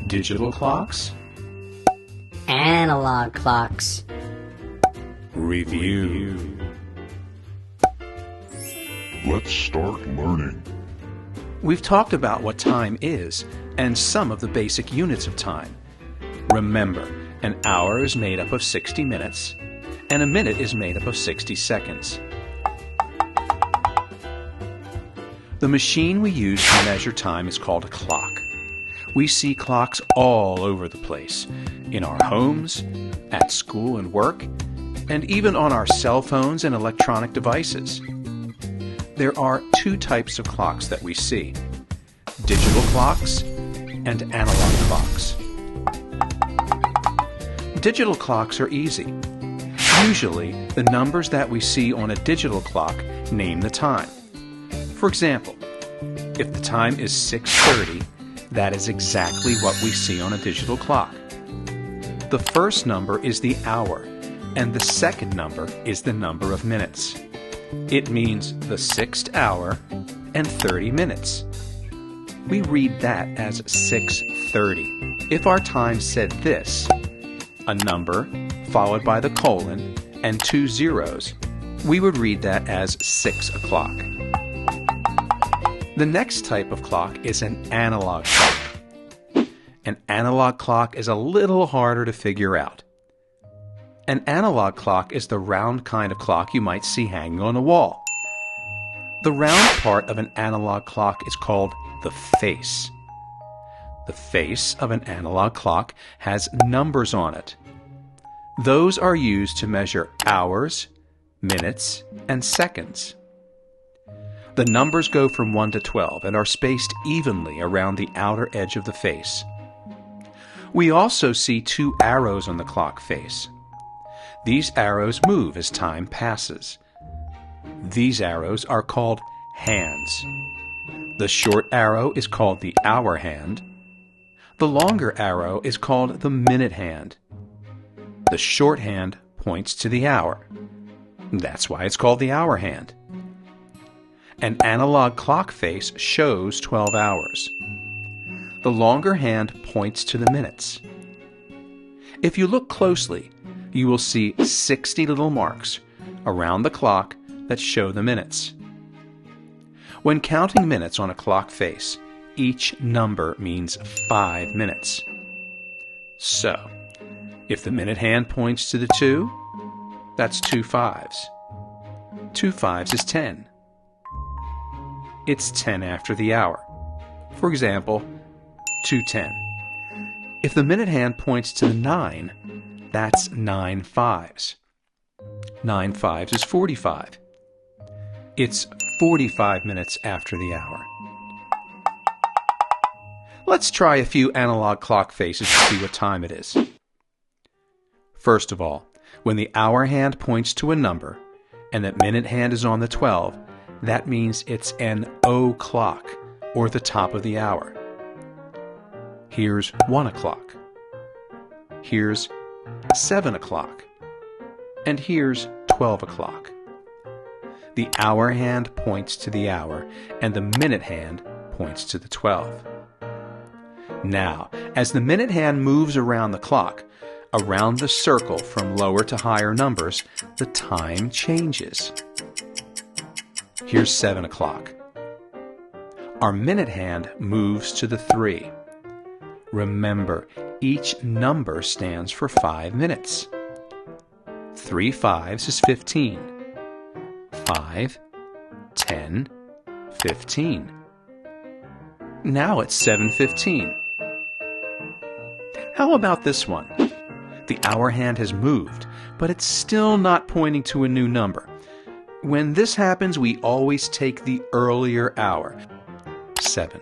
Digital clocks. Analog clocks. Review. Let's start learning. We've talked about what time is and some of the basic units of time. Remember, an hour is made up of 60 minutes, and a minute is made up of 60 seconds. The machine we use to measure time is called a clock. We see clocks all over the place, in our homes, at school and work, and even on our cell phones and electronic devices. There are two types of clocks that we see: digital clocks and analog clocks. Digital clocks are easy. Usually, the numbers that we see on a digital clock name the time. For example, if the time is 6:30, that is exactly what we see on a digital clock. The first number is the hour, and the second number is the number of minutes. It means the 6th hour and 30 minutes. We read that as 6:30. If our time said this, a number followed by the colon and 2 zeros, we would read that as 6 o'clock. The next type of clock is an analog clock. An analog clock is a little harder to figure out. An analog clock is the round kind of clock you might see hanging on a wall. The round part of an analog clock is called the face. The face of an analog clock has numbers on it. Those are used to measure hours, minutes, and seconds. The numbers go from 1 to 12 and are spaced evenly around the outer edge of the face. We also see 2 arrows on the clock face. These arrows move as time passes. These arrows are called hands. The short arrow is called the hour hand. The longer arrow is called the minute hand. The short hand points to the hour. That's why it's called the hour hand. An analog clock face shows 12 hours. The longer hand points to the minutes. If you look closely, you will see 60 little marks around the clock that show the minutes. When counting minutes on a clock face, each number means 5 minutes. So, if the minute hand points to the 2, that's 2 5s. 2 5s is 10. It's 10 after the hour. For example, 2:10. If the minute hand points to the 9, that's 9 5s. 9 5s is 45. It's 45 minutes after the hour. Let's try a few analog clock faces to see what time it is. First of all, when the hour hand points to a number and the minute hand is on the 12, that means it's an o'clock, or the top of the hour. Here's 1 o'clock. Here's 7 o'clock. And here's 12 o'clock. The hour hand points to the hour, and the minute hand points to the 12. Now, as the minute hand moves around the clock, around the circle from lower to higher numbers, the time changes. Here's 7 o'clock. Our minute hand moves to the 3. Remember, each number stands for 5 minutes. 3 5s is 15. 5, 10, 15. Now it's 7:15. How about this one? The hour hand has moved, but it's still not pointing to a new number. When this happens, we always take the earlier hour. 7.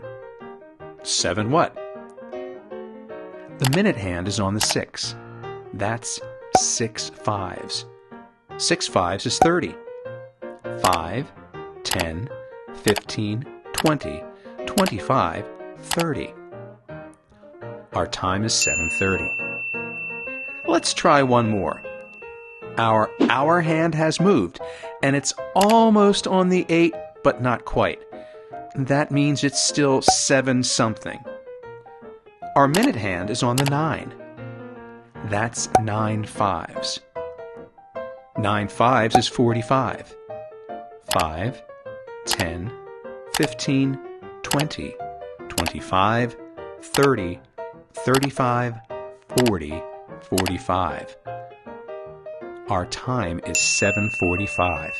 7 what? The minute hand is on the 6. That's 6 5s. 6 5s is 30. 5, 10, 15, 20, 25, 30. Our time is 7:30. Let's try one more. Our hour hand has moved, and it's almost on the 8, but not quite. That means it's still 7 something. Our minute hand is on the 9. That's 9 fives. 9 fives is 45. 5, 10, 15, 20, 25, 30, 35, 40, 45. Our time is 7:45.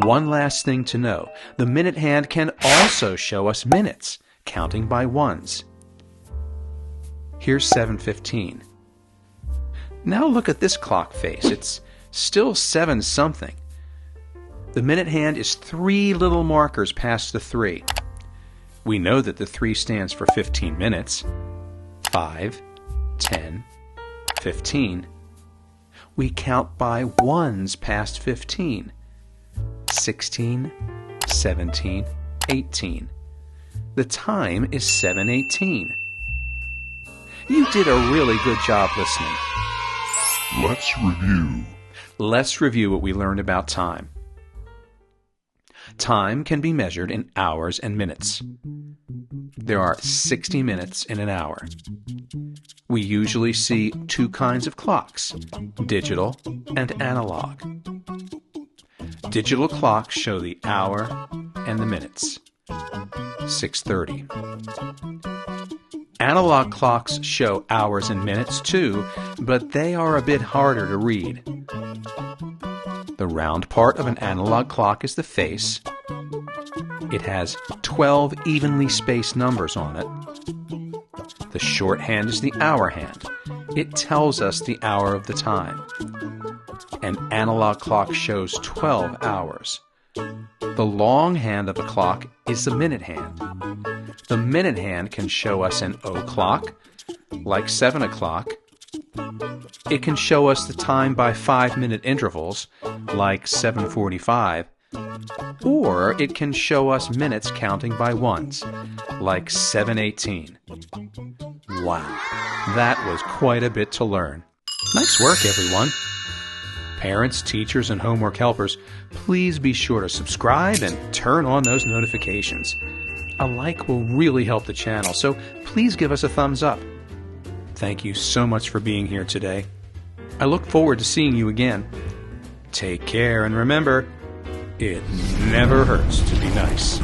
One last thing to know. The minute hand can also show us minutes, counting by ones. Here's 7:15. Now look at this clock face. It's still 7 something. The minute hand is 3 little markers past the 3. We know that the 3 stands for 15 minutes. 5, 10, 15. We count by ones past 15. 16, 17, 18. The time is 7:18. You did a really good job listening. Let's review. Let's review what we learned about time. Time can be measured in hours and minutes. There are 60 minutes in an hour. We usually see 2 kinds of clocks, digital and analog. Digital clocks show the hour and the minutes. 6:30. Analog clocks show hours and minutes too, but they are a bit harder to read. The round part of an analog clock is the face. It has 12 evenly spaced numbers on it. The short hand is the hour hand. It tells us the hour of the time. An analog clock shows 12 hours. The long hand of the clock is the minute hand. The minute hand can show us an o'clock, like 7 o'clock. It can show us the time by 5-minute intervals, like 7:45. Or it can show us minutes counting by ones, like 7:18. Wow, that was quite a bit to learn. Nice work, everyone. Parents, teachers, and homework helpers, please be sure to subscribe and turn on those notifications. A like will really help the channel, so please give us a thumbs up. Thank you so much for being here today. I look forward to seeing you again. Take care, and remember, it never hurts to be nice.